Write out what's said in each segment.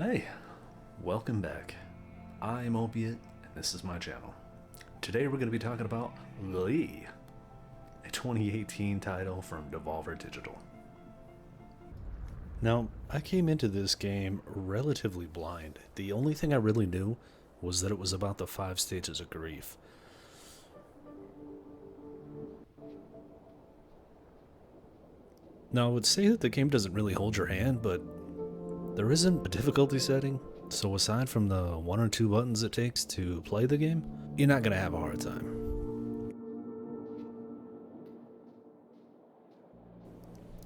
Hey, welcome back. I'm WoRtH, and this is my channel. Today we're going to be talking about Gris, a 2018 title from Devolver Digital. Now, I came into this game relatively blind. The only thing I really knew was that it was about the 5 stages of grief. Now, I would say that the game doesn't really hold your hand, but there isn't a difficulty setting, so aside from the 1 or 2 buttons it takes to play the game, you're not going to have a hard time.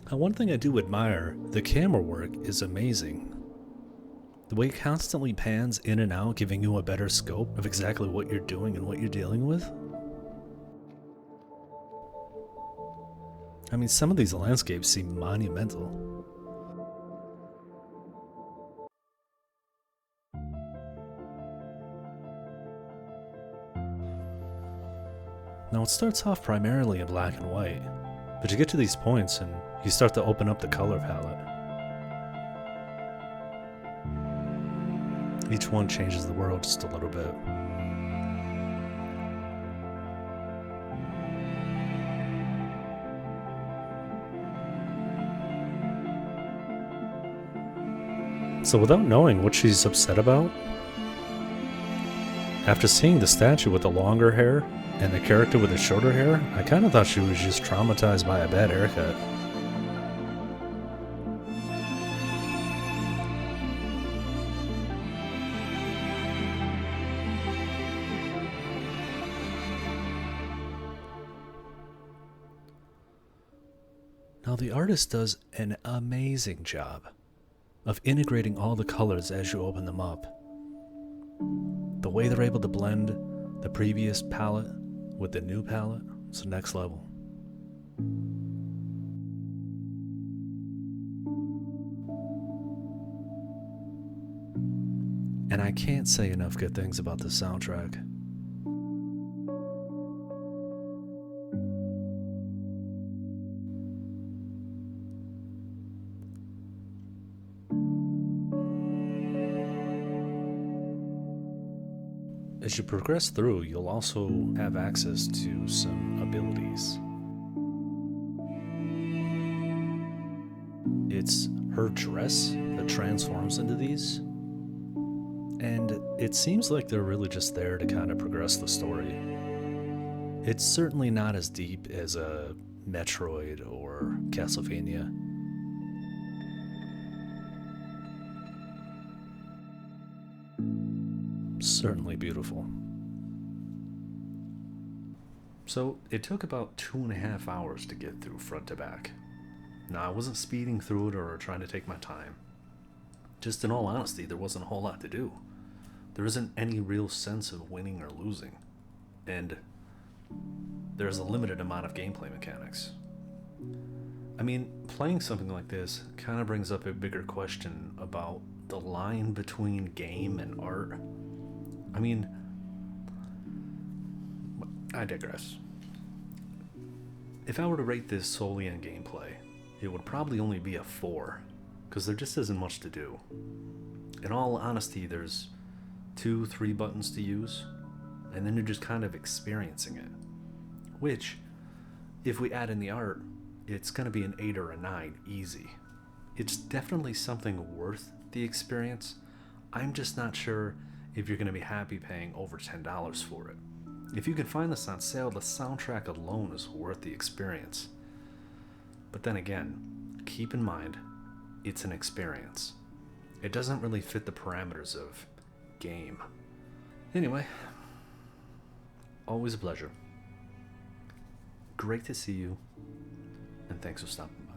Now, one thing I do admire, the camera work is amazing. The way it constantly pans in and out, giving you a better scope of exactly what you're doing and what you're dealing with. I mean, some of these landscapes seem monumental. Now, it starts off primarily in black and white, but you get to these points and you start to open up the color palette. Each one changes the world just a little bit. So without knowing what she's upset about, after seeing the statue with the longer hair and the character with the shorter hair, I kind of thought she was just traumatized by a bad haircut. Now the artist does an amazing job of integrating all the colors as you open them up. The way they're able to blend the previous palette with the new palette is the next level. And I can't say enough good things about the soundtrack. As you progress through, you'll also have access to some abilities. It's her dress that transforms into these, and it seems like they're really just there to kind of progress the story. It's certainly not as deep as a Metroid or Castlevania. Certainly beautiful. So it took about 2.5 hours to get through front to back. Now, I wasn't speeding through it or trying to take my time. Just in all honesty, there wasn't a whole lot to do. There isn't any real sense of winning or losing. And there's a limited amount of gameplay mechanics. I mean, playing something like this kind of brings up a bigger question about the line between game and art. I mean, I digress. If I were to rate this solely on gameplay, it would probably only be a 4, because there just isn't much to do. In all honesty, there's 2-3 buttons to use, and then you're just kind of experiencing it. Which, if we add in the art, it's going to be an 8 or a 9, easy. It's definitely something worth the experience. I'm just not sure if you're going to be happy paying over $10 for it. If you can find this on sale, the soundtrack alone is worth the experience. But then again, keep in mind, it's an experience. It doesn't really fit the parameters of game. Anyway, always a pleasure. Great to see you, and thanks for stopping by.